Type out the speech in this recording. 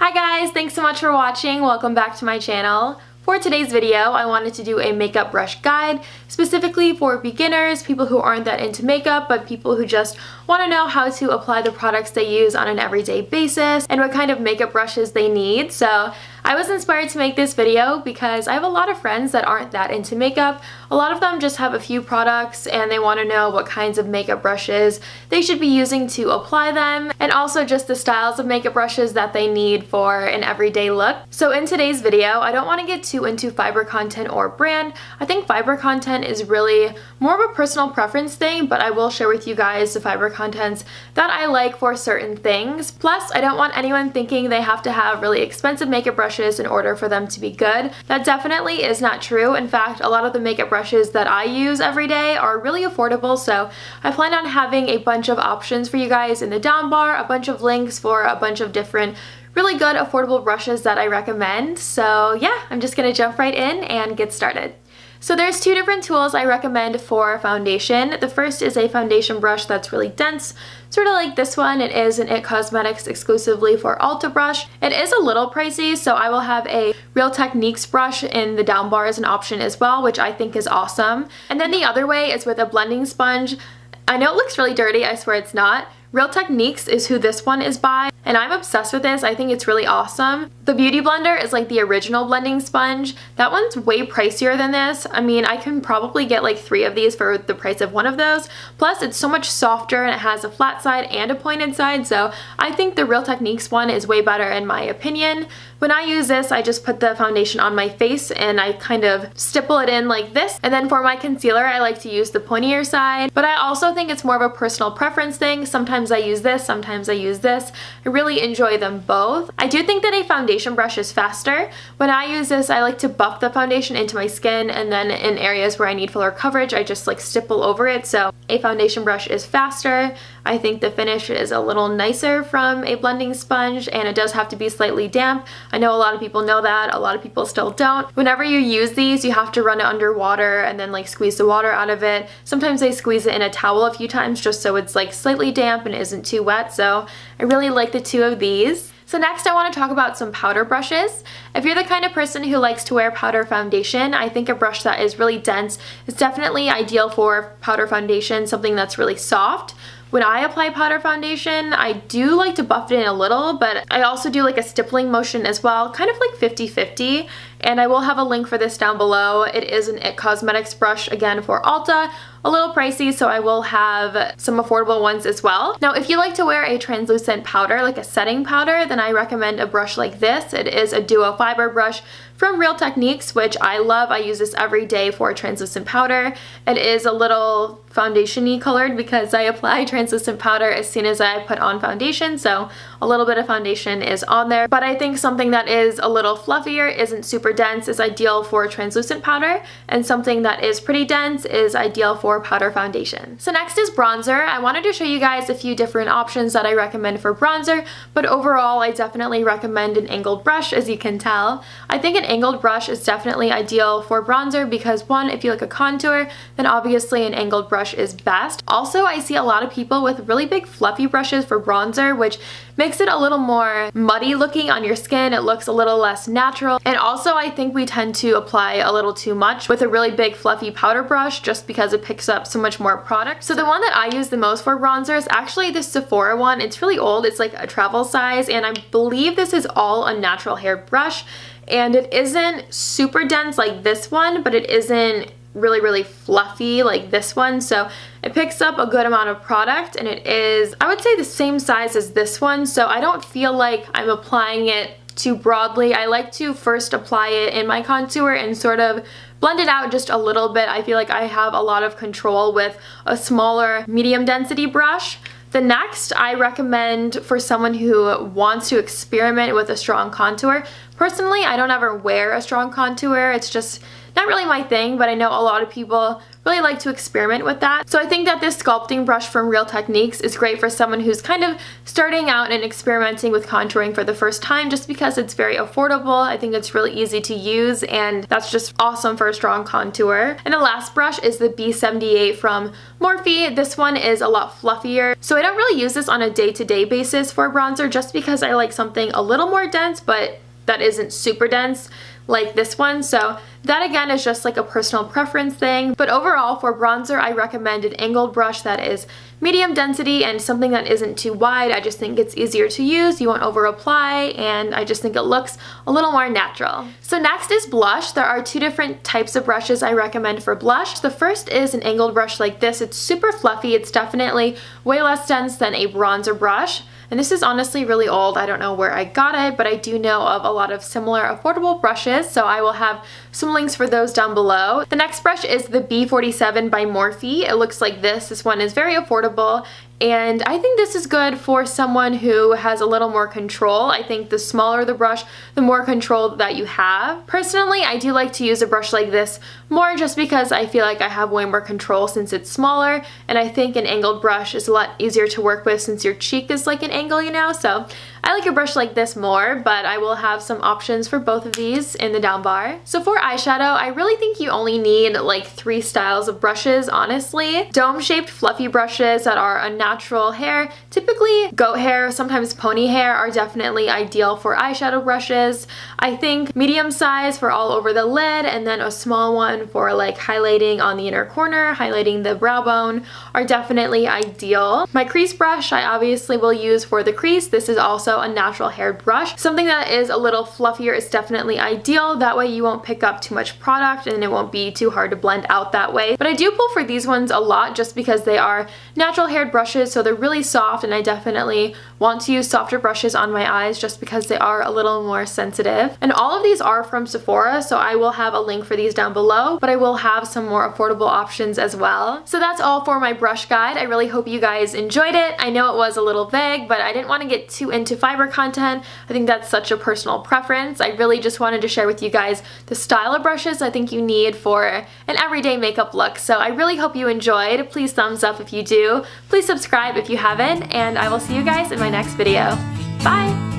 Hi guys, thanks so much for watching. Welcome back to my channel. For today's video, I wanted to do a makeup brush guide, specifically for beginners, people who aren't that into makeup, but people who just want to know how to apply the products they use on an everyday basis and what kind of makeup brushes they need. So I was inspired to make this video because I have a lot of friends that aren't that into makeup. A lot of them just have a few products and they want to know what kinds of makeup brushes they should be using to apply them, and also just the styles of makeup brushes that they need for an everyday look. So in today's video, I don't want to get too into fiber content or brand. I think fiber content is really more of a personal preference thing, but I will share with you guys the fiber contents that I like for certain things. Plus, I don't want anyone thinking they have to have really expensive makeup brushes in order for them to be good. That definitely is not true. In fact, a lot of the makeup brushes that I use every day are really affordable, so I plan on having a bunch of options for you guys in the down bar, a bunch of links for a bunch of different really good affordable brushes that I recommend. So yeah, I'm just gonna jump right in and get started. So there's two different tools I recommend for foundation. The first is a foundation brush that's really dense, sort of like this one. It is an IT Cosmetics exclusively for Ulta brush. It is a little pricey, so I will have a Real Techniques brush in the down bar as an option as well, which I think is awesome. And then the other way is with a blending sponge. I know it looks really dirty, I swear it's not. Real Techniques is who this one is by, and I'm obsessed with this. I think it's really awesome. The Beauty Blender is like the original blending sponge. That one's way pricier than this. I mean, I can probably get like 3 of these for the price of one of those. Plus, it's so much softer and it has a flat side and a pointed side, so I think the Real Techniques one is way better in my opinion. When I use this, I just put the foundation on my face and I kind of stipple it in like this. And then for my concealer, I like to use the pointier side, but I also think it's more of a personal preference thing. Sometimes I use this, sometimes I use this. I really enjoy them both. I do think that a foundation brush is faster. When I use this, I like to buff the foundation into my skin, and then in areas where I need fuller coverage, I just like stipple over it. So a foundation brush is faster. I think the finish is a little nicer from a blending sponge, and it does have to be slightly damp. I know a lot of people know that, a lot of people still don't. Whenever you use these, you have to run it under water and then like squeeze the water out of it. Sometimes I squeeze it in a towel a few times just so it's like slightly damp and isn't too wet, so I really like the two of these. So next I want to talk about some powder brushes. If you're the kind of person who likes to wear powder foundation, I think a brush that is really dense is definitely ideal for powder foundation, something that's really soft. When I apply powder foundation, I do like to buff it in a little, but I also do like a stippling motion as well, kind of like 50-50, and I will have a link for this down below. It is an IT Cosmetics brush, again for Ulta. A little pricey, so I will have some affordable ones as well. Now, if you like to wear a translucent powder, like a setting powder, then I recommend a brush like this. It is a duo fiber brush from Real Techniques, which I love. I use this every day for translucent powder. It is a little foundation-y colored because I apply translucent powder as soon as I put on foundation, so a little bit of foundation is on there. But I think something that is a little fluffier, isn't super dense, is ideal for translucent powder, and something that is pretty dense is ideal for powder foundation. So next is bronzer. I wanted to show you guys a few different options that I recommend for bronzer, but overall I definitely recommend an angled brush, as you can tell. I think an angled brush is definitely ideal for bronzer because, one, if you like a contour, then obviously an angled brush is best. Also, I see a lot of people with really big fluffy brushes for bronzer, which makes it a little more muddy looking on your skin. It looks a little less natural. And also, I think we tend to apply a little too much with a really big fluffy powder brush just because it picks up so much more product. So the one that I use the most for bronzer is actually this Sephora one. It's really old. It's like a travel size, and I believe this is all a natural hair brush. And it isn't super dense like this one, but it isn't really fluffy like this one, so it picks up a good amount of product, and it is, I would say, the same size as this one, so I don't feel like I'm applying it too broadly. I like to first apply it in my contour and sort of blend it out just a little bit. I feel like I have a lot of control with a smaller medium density brush. The next I recommend for someone who wants to experiment with a strong contour. Personally, I don't ever wear a strong contour. It's just not really my thing, but I know a lot of people really like to experiment with that. So I think that this sculpting brush from Real Techniques is great for someone who's kind of starting out and experimenting with contouring for the first time, just because it's very affordable. I think it's really easy to use, and that's just awesome for a strong contour. And the last brush is the B78 from Morphe. This one is a lot fluffier. So I don't really use this on a day-to-day basis for bronzer, just because I like something a little more dense, but that isn't super dense like this one. So that again is just like a personal preference thing. But overall for bronzer, I recommend an angled brush that is medium density and something that isn't too wide. I just think it's easier to use, you won't over apply, and I just think it looks a little more natural. So next is blush. There are two different types of brushes I recommend for blush. The first is an angled brush like this. It's super fluffy. It's definitely way less dense than a bronzer brush. And this is honestly really old. I don't know where I got it, but I do know of a lot of similar affordable brushes, so I will have some links for those down below. The next brush is the B47 by Morphe. It looks like this. This one is very affordable, and I think this is good for someone who has a little more control. I think the smaller the brush, the more control that you have. Personally, I do like to use a brush like this more, just because I feel like I have way more control since it's smaller, and I think an angled brush is a lot easier to work with since your cheek is like an angle, you know? So I like a brush like this more, but I will have some options for both of these in the down bar. So for eyeshadow, I really think you only need like 3 styles of brushes, honestly. Dome-shaped fluffy brushes that are a natural hair, typically goat hair, sometimes pony hair, are definitely ideal for eyeshadow brushes. I think medium size for all over the lid, and then a small one for like highlighting on the inner corner, highlighting the brow bone, are definitely ideal. My crease brush I obviously will use for the crease. This is also a natural hair brush. Something that is a little fluffier is definitely ideal. That way you won't pick up too much product and it won't be too hard to blend out that way. But I do pull for these ones a lot just because they are natural haired brushes, so they're really soft, and I definitely want to use softer brushes on my eyes just because they are a little more sensitive. And all of these are from Sephora, so I will have a link for these down below, but I will have some more affordable options as well. So that's all for my brush guide. I really hope you guys enjoyed it. I know it was a little vague, but I didn't want to get too into fiber content. I think that's such a personal preference. I really just wanted to share with you guys the style of brushes I think you need for an everyday makeup look. So I really hope you enjoyed. Please thumbs up if you do. Please subscribe if you haven't, and I will see you guys in my next video. Bye!